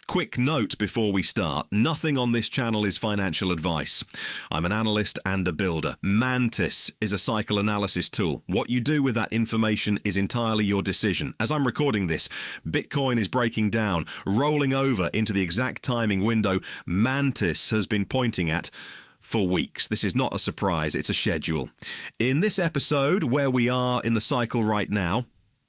Quick note before we start, nothing on this channel is financial advice. I'm an analyst and a builder. MANTIS is a cycle analysis tool. What you do with that information is entirely your decision. As I'm recording this, Bitcoin is breaking down, rolling over into the exact timing window MANTIS has been pointing at for weeks. This is not a surprise, it's a schedule. In this episode, where we are in the cycle right now,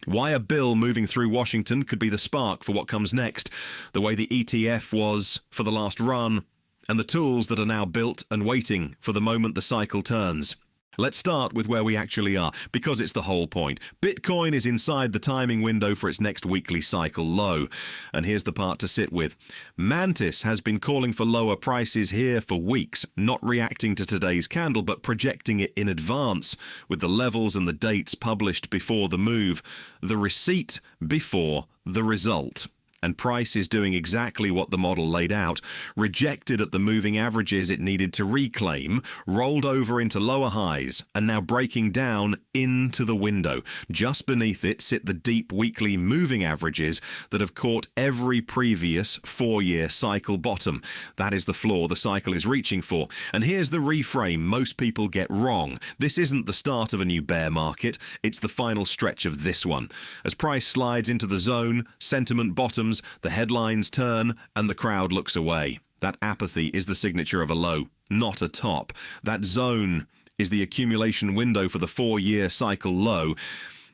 why a bill moving through Washington could be the spark for what comes next, the way the ETF was for the last run, and the tools that are now built and waiting for the moment the cycle turns. Let's start with where we actually are, because it's the whole point. Bitcoin is inside the timing window for its next weekly cycle low. And here's the part to sit with. MANTIS has been calling for lower prices here for weeks, not reacting to today's candle, but projecting it in advance, with the levels and the dates published before the move, the receipt before the result. And price is doing exactly what the model laid out, rejected at the moving averages it needed to reclaim, rolled over into lower highs, and now breaking down into the window. Just beneath it sit the deep weekly moving averages that have caught every previous 4-year cycle bottom. That is the floor the cycle is reaching for. And here's the reframe most people get wrong. This isn't the start of a new bear market, it's the final stretch of this one. As price slides into the zone, sentiment bottoms, the headlines turn, and the crowd looks away. That apathy is the signature of a low, not a top. That zone is the accumulation window for the 4-year cycle low,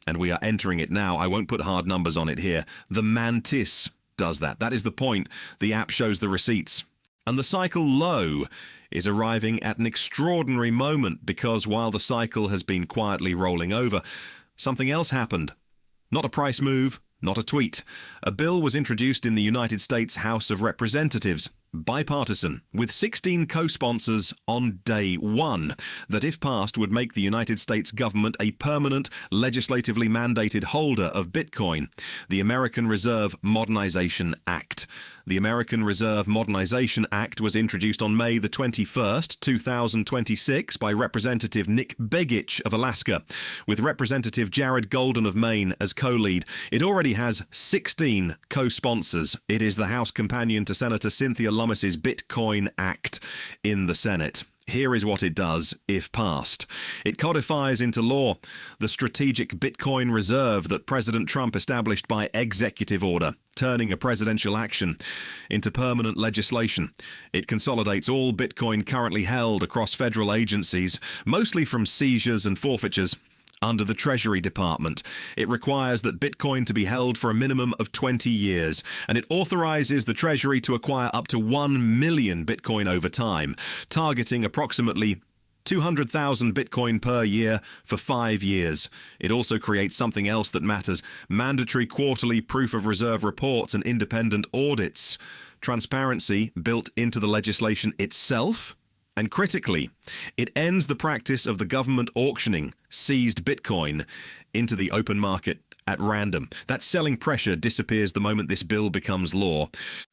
and we are entering it now. I won't put hard numbers on it here. The MANTIS does that. That is the point. The app shows the receipts. And the cycle low is arriving at an extraordinary moment because while the cycle has been quietly rolling over, something else happened. Not a price move, not a tweet. A bill was introduced in the United States House of Representatives, bipartisan, with 16 co-sponsors on day one, that if passed would make the United States government a permanent, legislatively mandated holder of Bitcoin, the American Reserve Modernization Act. The American Reserve Modernization Act was introduced on May the 21st, 2026 by Representative Nick Begich of Alaska, with Representative Jared Golden of Maine as co-lead. It already has 16 co-sponsors. It is the House companion to Senator Cynthia Lummis's Bitcoin Act in the Senate. Here is what it does, if passed. It codifies into law the strategic Bitcoin reserve that President Trump established by executive order, turning a presidential action into permanent legislation. It consolidates all Bitcoin currently held across federal agencies, mostly from seizures and forfeitures, under the Treasury Department. It requires that Bitcoin to be held for a minimum of 20 years, and it authorizes the Treasury to acquire up to 1 million Bitcoin over time, targeting approximately 200,000 Bitcoin per year for 5 years. It also creates something else that matters: mandatory quarterly proof of reserve reports and independent audits. Transparency built into the legislation itself. And critically, it ends the practice of the government auctioning seized Bitcoin into the open market at random. That selling pressure disappears the moment this bill becomes law.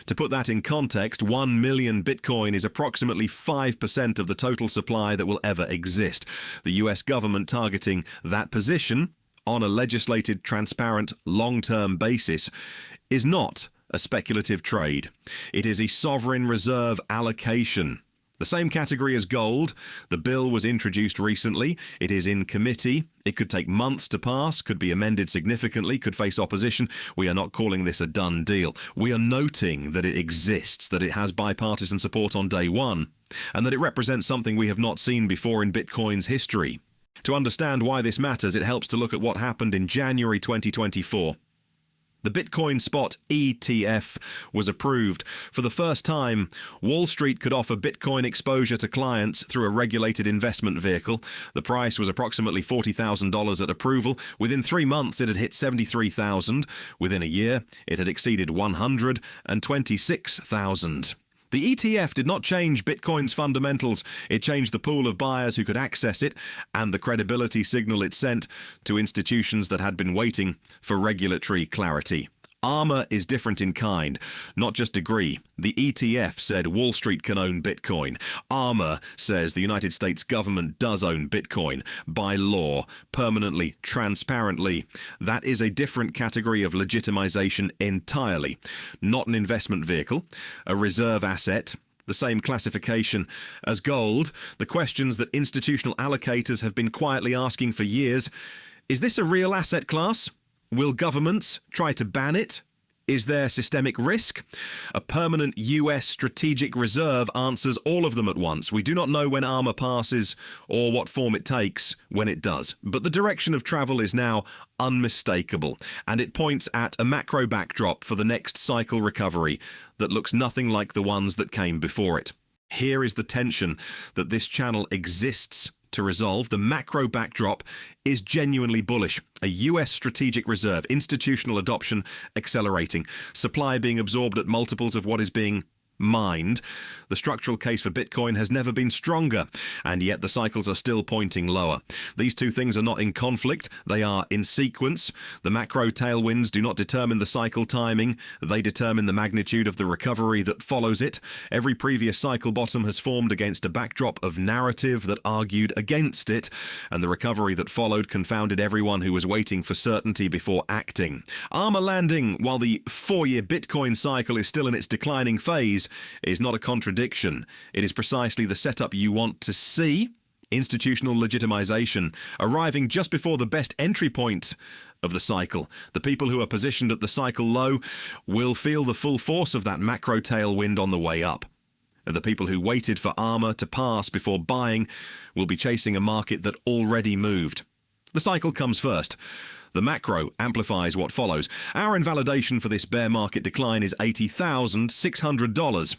To put that in context, 1 million Bitcoin is approximately 5% of the total supply that will ever exist. The US government targeting that position on a legislated, transparent, long-term basis is not a speculative trade. It is a sovereign reserve allocation. The same category as gold. The bill was introduced recently. It is in committee. It could take months to pass, could be amended significantly, could face opposition. We are not calling this a done deal. We are noting that it exists, that it has bipartisan support on day one, and that it represents something we have not seen before in Bitcoin's history. To understand why this matters, it helps to look at what happened in January 2024. The Bitcoin Spot ETF was approved. For the first time, Wall Street could offer Bitcoin exposure to clients through a regulated investment vehicle. The price was approximately $40,000 at approval. Within 3 months, it had hit $73,000. Within a year, it had exceeded $126,000. The ETF did not change Bitcoin's fundamentals. It changed the pool of buyers who could access it and the credibility signal it sent to institutions that had been waiting for regulatory clarity. Armor is different in kind, not just degree. The ETF said Wall Street can own Bitcoin. Armor says the United States government does own Bitcoin by law, permanently, transparently. That is a different category of legitimization entirely. Not an investment vehicle, a reserve asset, the same classification as gold. The questions that institutional allocators have been quietly asking for years: is this a real asset class? Will governments try to ban it? Is there systemic risk? A permanent US strategic reserve answers all of them at once. We do not know when Armor passes or what form it takes when it does. But the direction of travel is now unmistakable, and it points at a macro backdrop for the next cycle recovery that looks nothing like the ones that came before it. Here is the tension that this channel exists to resolve. The macro backdrop is genuinely bullish. A US strategic reserve, institutional adoption accelerating, supply being absorbed at multiples of what is being mined. The structural case for Bitcoin has never been stronger, and yet the cycles are still pointing lower. These two things are not in conflict, they are in sequence. The macro tailwinds do not determine the cycle timing, they determine the magnitude of the recovery that follows it. Every previous cycle bottom has formed against a backdrop of narrative that argued against it, and the recovery that followed confounded everyone who was waiting for certainty before acting. Armor landing while the 4-year Bitcoin cycle is still in its declining phase is not a contradiction. It is precisely the setup you want to see. Institutional legitimization arriving just before the best entry point of the cycle. The people who are positioned at the cycle low will feel the full force of that macro tailwind on the way up. And the people who waited for Armor to pass before buying will be chasing a market that already moved. The cycle comes first. The macro amplifies what follows. Our invalidation for this bear market decline is $80,600,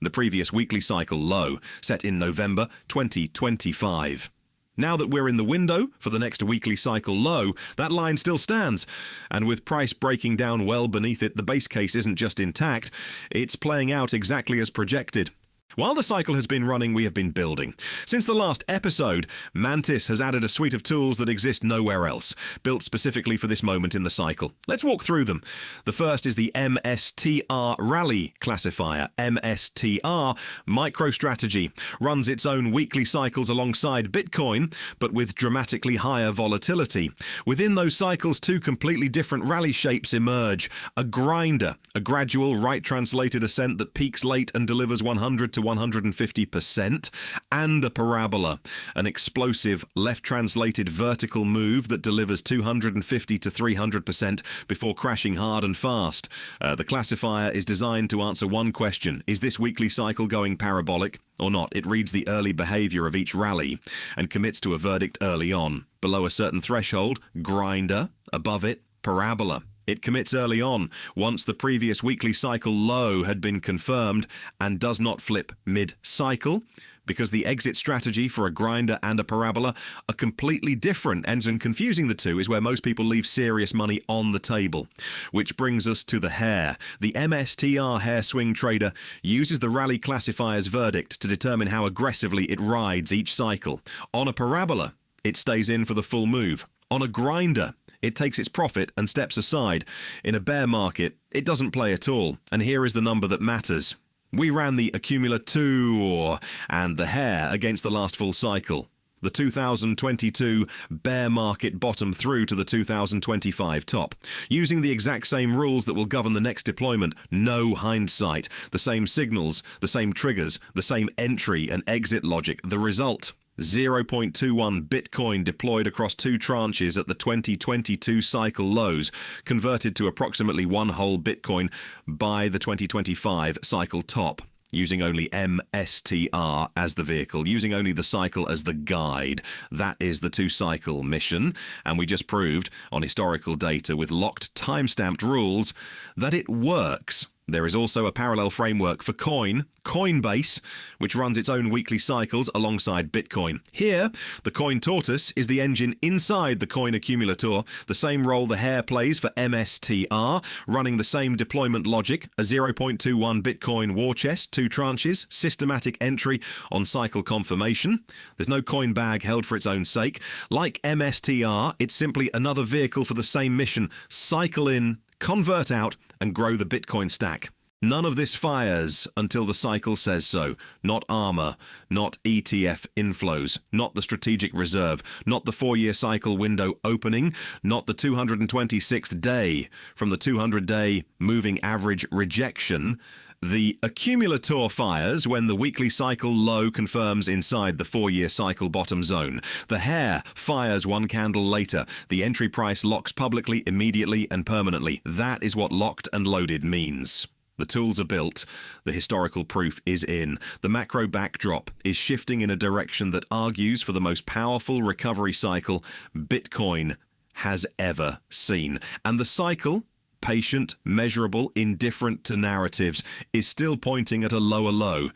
the previous weekly cycle low, set in November 2025. Now that we're in the window for the next weekly cycle low, that line still stands. And with price breaking down well beneath it, the base case isn't just intact, it's playing out exactly as projected. While the cycle has been running, we have been building. Since the last episode, MANTIS has added a suite of tools that exist nowhere else, built specifically for this moment in the cycle. Let's walk through them. The first is the MSTR Rally Classifier. MSTR MicroStrategy runs its own weekly cycles alongside Bitcoin, but with dramatically higher volatility. Within those cycles, two completely different rally shapes emerge. A grinder, a gradual right-translated ascent that peaks late and delivers 100 to 150%, and a parabola, an explosive left-translated vertical move that delivers 250 to 300% before crashing hard and fast. The classifier is designed to answer one question: is this weekly cycle going parabolic or not? It reads the early behaviour of each rally and commits to a verdict early on. Below a certain threshold, grinder; above it, parabola. It commits early on, once the previous weekly cycle low had been confirmed, and does not flip mid-cycle, because the exit strategy for a grinder and a parabola are completely different, and confusing the two is where most people leave serious money on the table. Which brings us to the hare. The MSTR hair swing trader uses the rally classifier's verdict to determine how aggressively it rides each cycle. On a parabola, it stays in for the full move. On a grinder, it takes its profit and steps aside. In a bear market, it doesn't play at all. And here is the number that matters. We ran the Accumulation and the hare against the last full cycle. The 2022 bear market bottom through to the 2025 top. Using the exact same rules that will govern the next deployment. No hindsight. The same signals, the same triggers, the same entry and exit logic. The result: 0.21 Bitcoin deployed across two tranches at the 2022 cycle lows, converted to approximately one whole Bitcoin by the 2025 cycle top, using only MSTR as the vehicle, using only the cycle as the guide. That is the two-cycle mission, and we just proved on historical data with locked time-stamped rules that it works. There is also a parallel framework for Coinbase, which runs its own weekly cycles alongside Bitcoin. Here, the coin tortoise is the engine inside the coin accumulator, the same role the hare plays for MSTR, running the same deployment logic: a 0.21 Bitcoin war chest, two tranches, systematic entry on cycle confirmation. There's no coin bag held for its own sake. Like MSTR, it's simply another vehicle for the same mission: cycle in, convert out and grow the Bitcoin stack. None of this fires until the cycle says so. Not ARMA, not ETF inflows, not the strategic reserve, not the 4-year cycle window opening, not the 226th day from the 200-day moving average rejection. The accumulator fires when the weekly cycle low confirms inside the 4-year cycle bottom zone. The hare fires 1 candle later. The entry price locks publicly, immediately, and permanently. That is what locked and loaded means. The tools are built. The historical proof is in. The macro backdrop is shifting in a direction that argues for the most powerful recovery cycle Bitcoin has ever seen. And the cycle, patient, measurable, indifferent to narratives, is still pointing at a lower low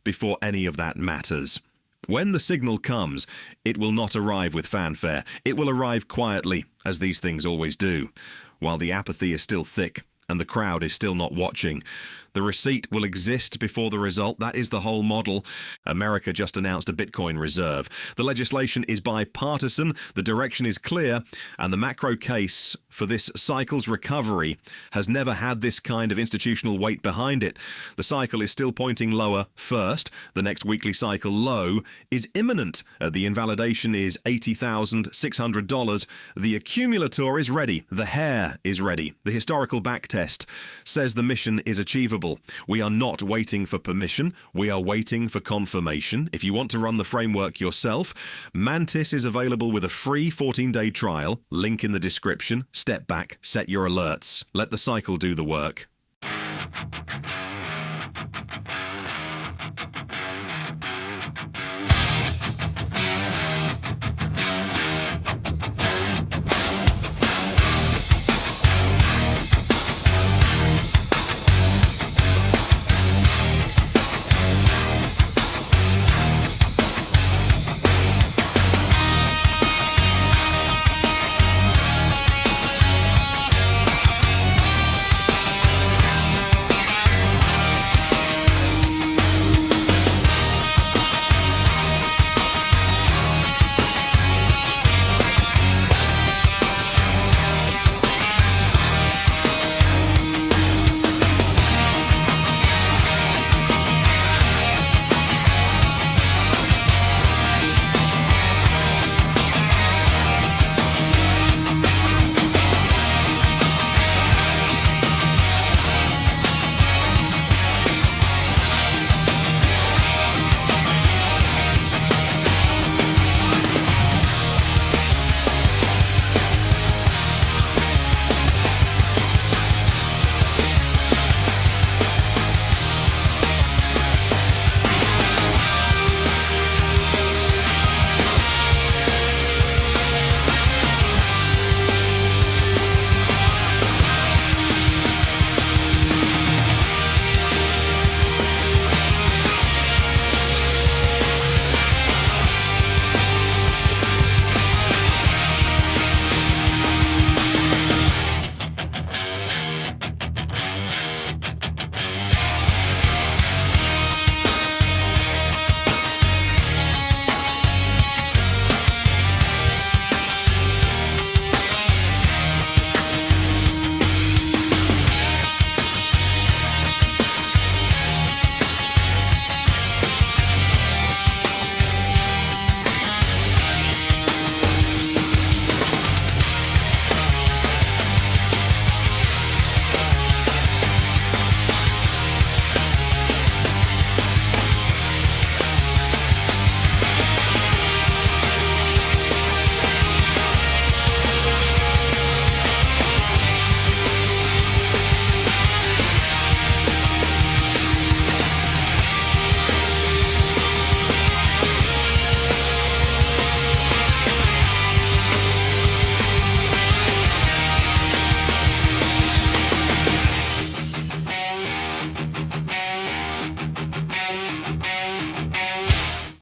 before any of that matters. When the signal comes, it will not arrive with fanfare. It will arrive quietly, as these things always do, while the apathy is still thick and the crowd is still not watching. The receipt will exist before the result. That is the whole model. America just announced a Bitcoin reserve. The legislation is bipartisan, the direction is clear, and the macro case for this cycle's recovery has never had this kind of institutional weight behind it. The cycle is still pointing lower first. The next weekly cycle low is imminent. The invalidation is $80,600. The accumulator is ready. The hare is ready. The historical backtest says the mission is achievable. We are not waiting for permission. We are waiting for confirmation. If you want to run the framework yourself, MANTIS is available with a free 14-day trial. Link in the description. Step back, set your alerts. Let the cycle do the work.